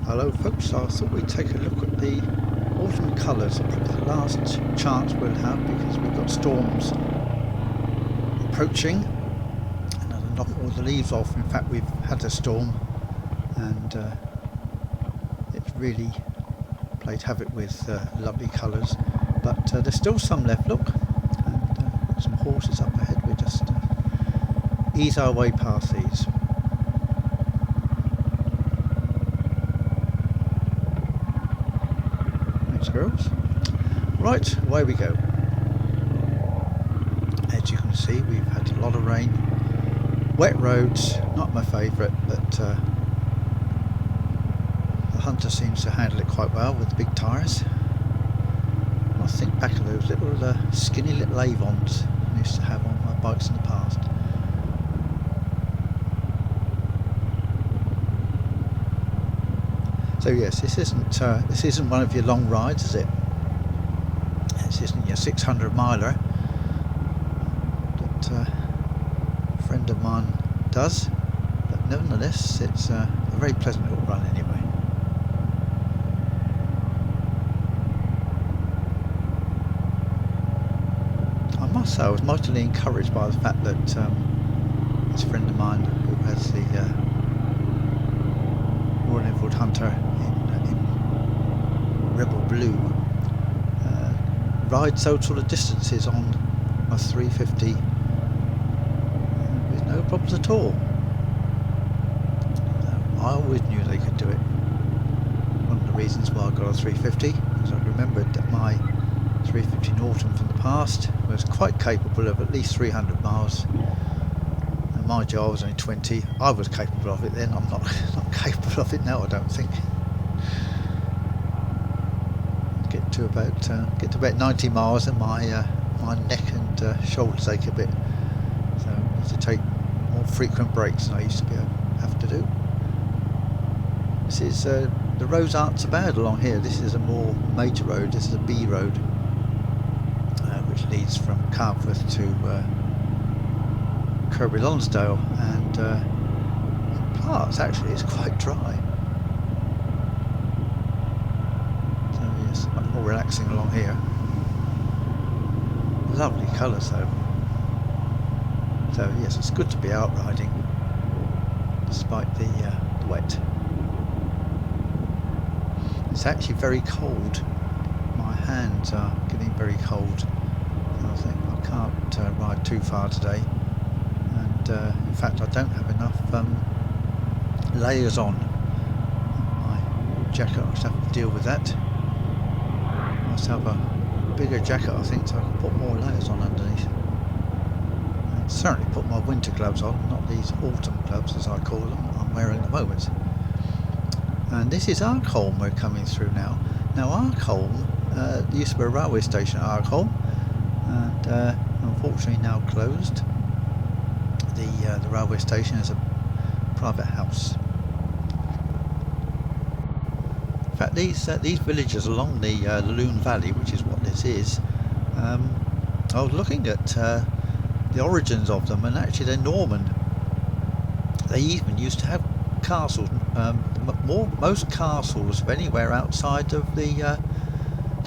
Hello folks, I thought we'd take a look at the autumn colours, probably the last chance we'll have because we've got storms approaching and that'll knock all the leaves off. In fact, we've had a storm and it's really played havoc with lovely colours, but there's still some left, look, and got some horses up ahead. We'll just ease our way past these. Girls. Right, away we go. As you can see, we've had a lot of rain. Wet roads, not my favourite, but the Hunter seems to handle it quite well with the big tyres. I think back of those little skinny little Avons I used to have on my bikes in the past. So yes, this isn't one of your long rides, is it? This isn't your 600 miler that a friend of mine does, but nevertheless it's a very pleasant little run anyway. I must say I was mightily encouraged by the fact that this friend of mine who has the Royal Enfield Hunter in Rebel Blue rides those sort of distances on a 350 with no problems at all. I always knew they could do it. One of the reasons why I got a 350 is I remembered that my 350 Norton from the past was quite capable of at least 300 miles. And mind you, I was only 20. I was capable of it then. I'm not capable of it now, I don't think. Get to about 90 miles and my neck and shoulders ache a bit, so I need to take more frequent breaks than I used to have to do. This is the roads aren't so bad along here. This is a more major road. This is a B road which leads from Carnforth to Kirby Lonsdale, and in parts actually it's quite dry. Much more relaxing along here. Lovely colours though. So yes, it's good to be out riding despite the wet. It's actually very cold. My hands are getting very cold. I think I can't ride too far today, and in fact I don't have enough layers on my jacket. I just have to deal with that. I must have a bigger jacket, I think, so I can put more layers on underneath. And certainly put my winter gloves on, not these autumn gloves as I call them, I'm wearing at the moment. And this is Arkholm we're coming through now. Now Arkholm, there used to be a railway station at Arkholm, and unfortunately now closed. The railway station is a private house. In fact, these villages along the Loon Valley, which is what this is, I was looking at the origins of them, and actually they're Norman. They even used to have castles. Most castles of anywhere outside of the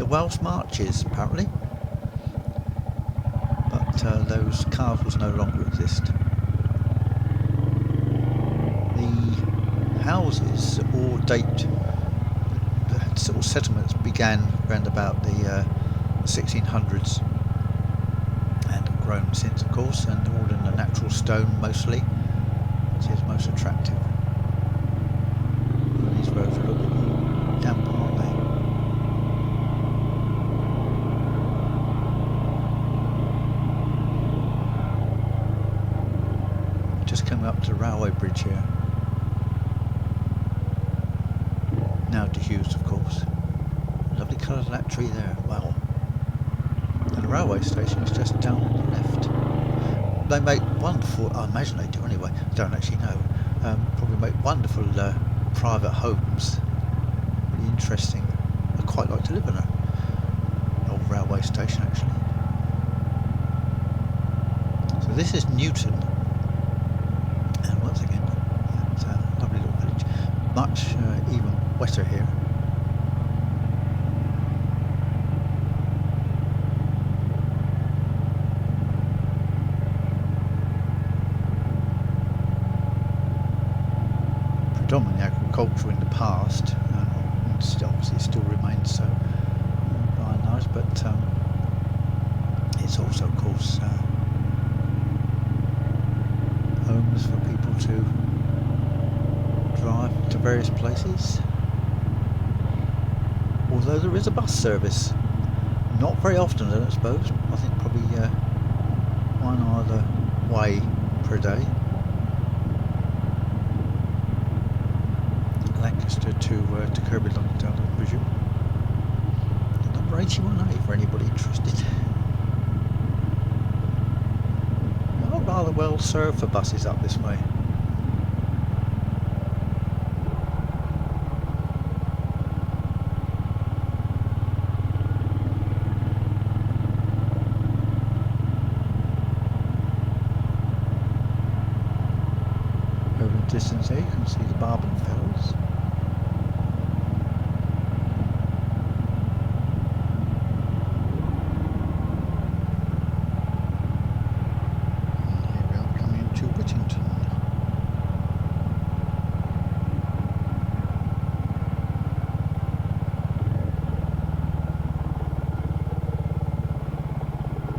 Welsh Marches, apparently. But those castles no longer exist. The houses all date. Sort of settlements began around about the 1600s and have grown since, of course, and all in the natural stone mostly, which is most attractive. And these roads are a little bit more damp, aren't they? Just coming up to the railway bridge here. Now disused, of course. Lovely colours of that tree there, wow. And the railway station is just down on the left. They make wonderful, I imagine they do anyway, I don't actually know, probably make wonderful private homes. Really interesting. I'd quite like to live in an old railway station actually. So this is Newton, and once again, it's a lovely little village. Much even wetter here. Predominantly agricultural in the past, and obviously still remains so by and large, but it's also, of course, homes for people to drive to various places. Although there is a bus service, not very often, I don't suppose. I think probably one either way per day. Lancaster to Kirby Lonsdale, I presume. Number 81A for anybody interested. Not rather well served for buses up this way. Over in the distance here you can see the Barben Fells.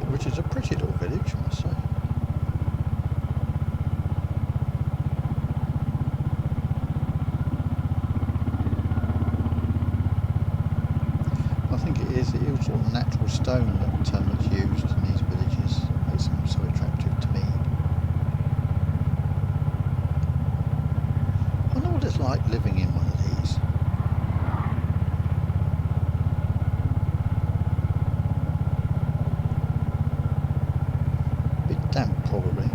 Which is a pretty little village, I must say. I think it is sort of natural stone that's used in these villages. It makes them so attractive to me. I wonder what it's like living in one of these. Damp, probably.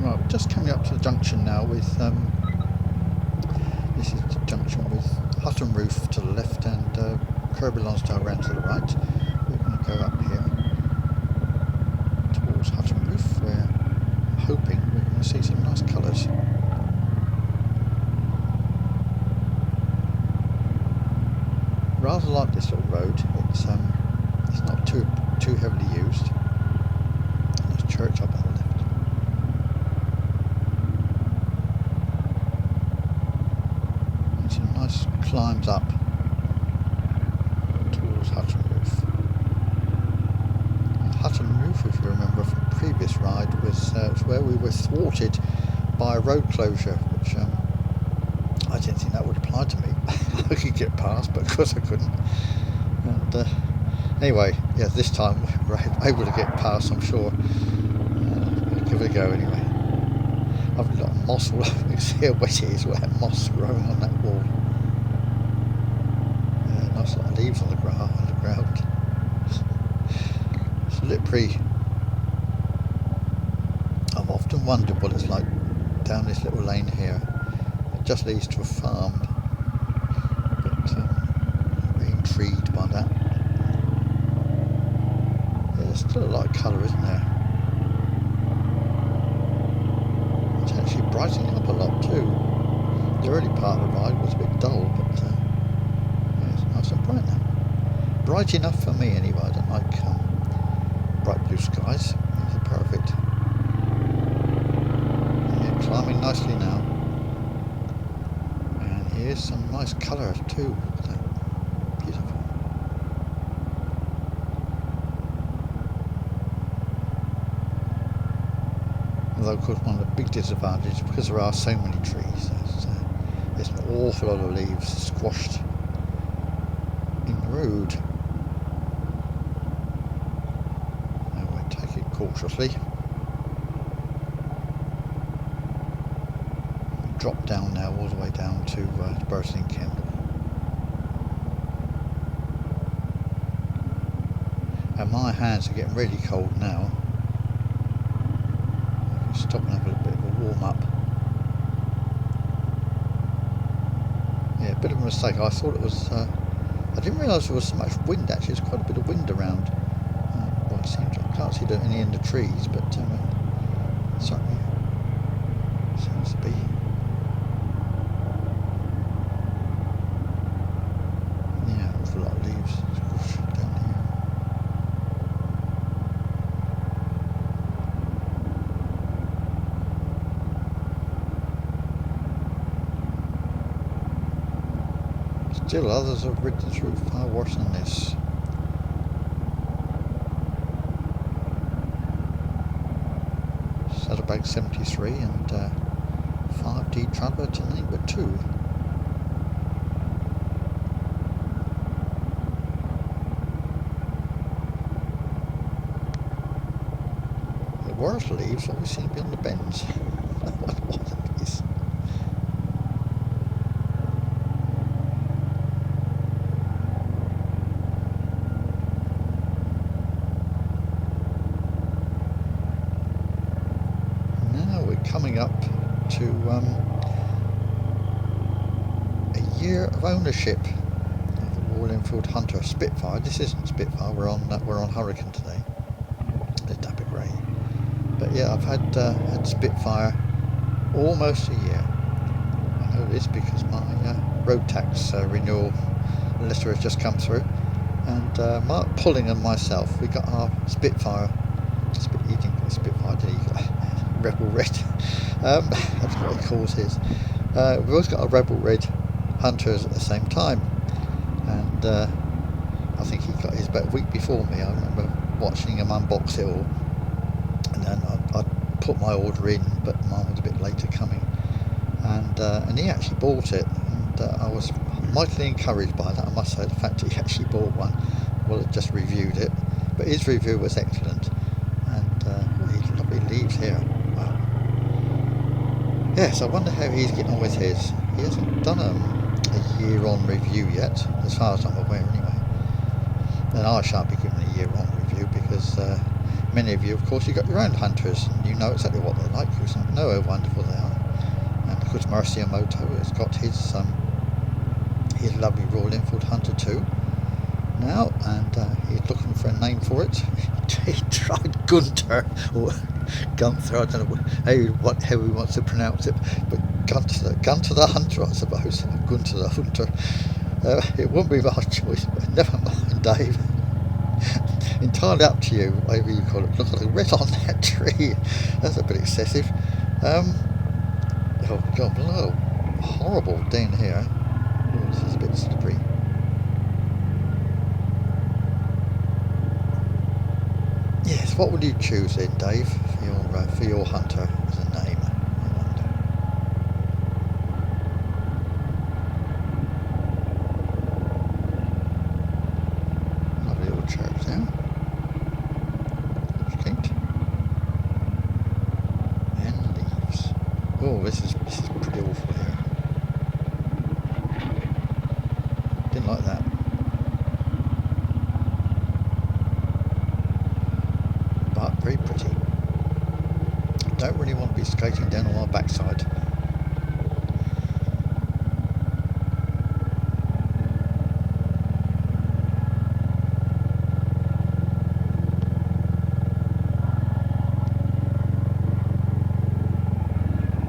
Right, we're just coming up to the junction now with this is the junction with Hutton Roof to the left and Kirby Lonsdale round to the right. We're going to go up here towards Hutton Roof, where I'm hoping we're going to see some nice colours. Rather like this little road. It's not too heavily used. And there's a church up on the left. And some nice climbs up towards Hutton Roof. Hutton Roof, if you remember from the previous ride, was where we were thwarted by a road closure, which I didn't think that would apply to me. I could get past, but of course I couldn't. And anyway, yeah, this time we were able to get past, I'm sure. Give it a go anyway. I've got moss all over. You can see how wet it is, wet moss growing on that wall. Nice little leaves on the ground. Slippery. I've often wondered what it's like down this little lane here. It just leads to a farm, but I'm very intrigued by that. Yeah, there's still a lot of colour, isn't there? It's actually brightening up a lot too. The early part of the ride was a bit dull, but yeah, it's nice and bright now. Bright enough for me anyway. I don't like bright blue skies. These are perfect. Yeah, climbing nicely now. And here's some nice colour too. Beautiful. Although of course one of the big disadvantages, because there are so many trees, there's an awful lot of leaves squashed in the road. Cautiously. Drop down now all the way down to Burton in Kent. And my hands are getting really cold now. Stop and have a bit of a warm up. Yeah, a bit of a mistake. I thought it was. I didn't realise there was so much wind. Actually, there's quite a bit of wind around. Well, it seems I can't see any in the trees, but certainly seems to be. Yeah, awful lot of leaves down here. Still, others have ridden through far worse than this. Saddlebag 73 and 5D Traveller to name but 2. The worst leaves always seem to be on the bends. What it is. Coming up to a year of ownership of the Royal Enfield Hunter Spitfire. This isn't Spitfire. We're on Hurricane today. It's dapper grey. But yeah, I've had Spitfire almost a year. I know this because my road tax renewal letter has just come through, and Mark Pulling and myself, we got our Spitfire. He didn't get a Spitfire, did he? Rebel Red. That's what he calls his. We've both got a Rebel Red Hunters at the same time, and I think he got his about a week before me. I remember watching him unbox it all, and then I put my order in, but mine was a bit later coming, and he actually bought it, and I was mightily encouraged by that. I must say, the fact that he actually bought one. Well, I just reviewed it, but his review was excellent, and he's lovely leaves here. Yes, I wonder how he's getting on with his. He hasn't done a year-on review yet, as far as I'm aware anyway. And I shan't be giving a year-on review because many of you, of course, you've got your own hunters and you know exactly what they're like. You know how wonderful they are. And of course, Marciamoto has got his lovely Royal Enfield Hunter 2 now, and he's looking for a name for it. He tried Gunter, or Gunther, I don't know how he wants to pronounce it, but Gunter the Hunter, I suppose. Gunter the Hunter. It wouldn't be my choice, but never mind, Dave. Entirely up to you, whatever you call it. Look at the red on that tree. That's a bit excessive. Oh God, no, horrible down here. Oh, this is a bit slippery. Yes, what would you choose then, Dave, for your hunter as a name? I wonder. Lovely little church there. Gate. And leaves. Oh, this is pretty awful here. Didn't like that. Very pretty. Don't really want to be skating down on our backside.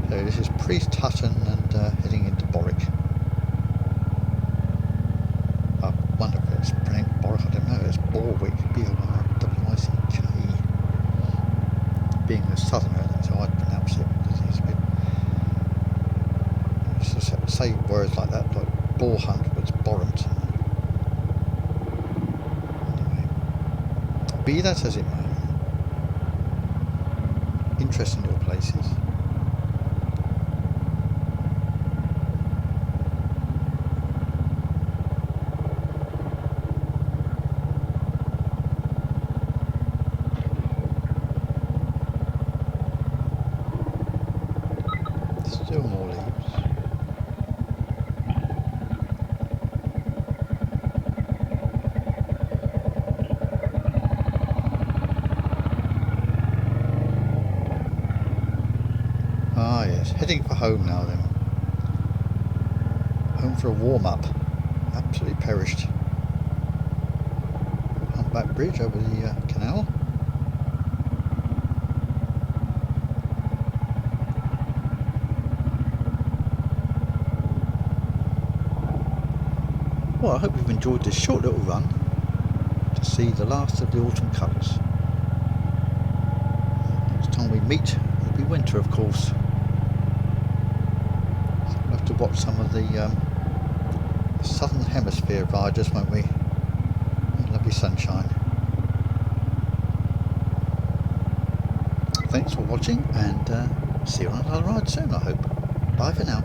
So this is Priest Hutton and heading into Borwick. I wonder if it's pronounced Borwick, I don't know, it's Borwick, B-O-R-W-I-C-K. Being a southerner, that's how I'd pronounce it, because he's a bit. Used to say words like that, like boar hunt, but it's Borrant. Anyway, be that as it may, interesting little places. Still more leaves. Ah yes, heading for home now then. Went for a warm-up. Absolutely perished. Humpback Bridge over the canal. Well, I hope you've enjoyed this short little run to see the last of the autumn colours. Next time we meet, it'll be winter, of course. So we'll have to watch some of the Southern Hemisphere riders, won't we? Lovely sunshine. Thanks for watching, and see you on another ride soon, I hope. Bye for now.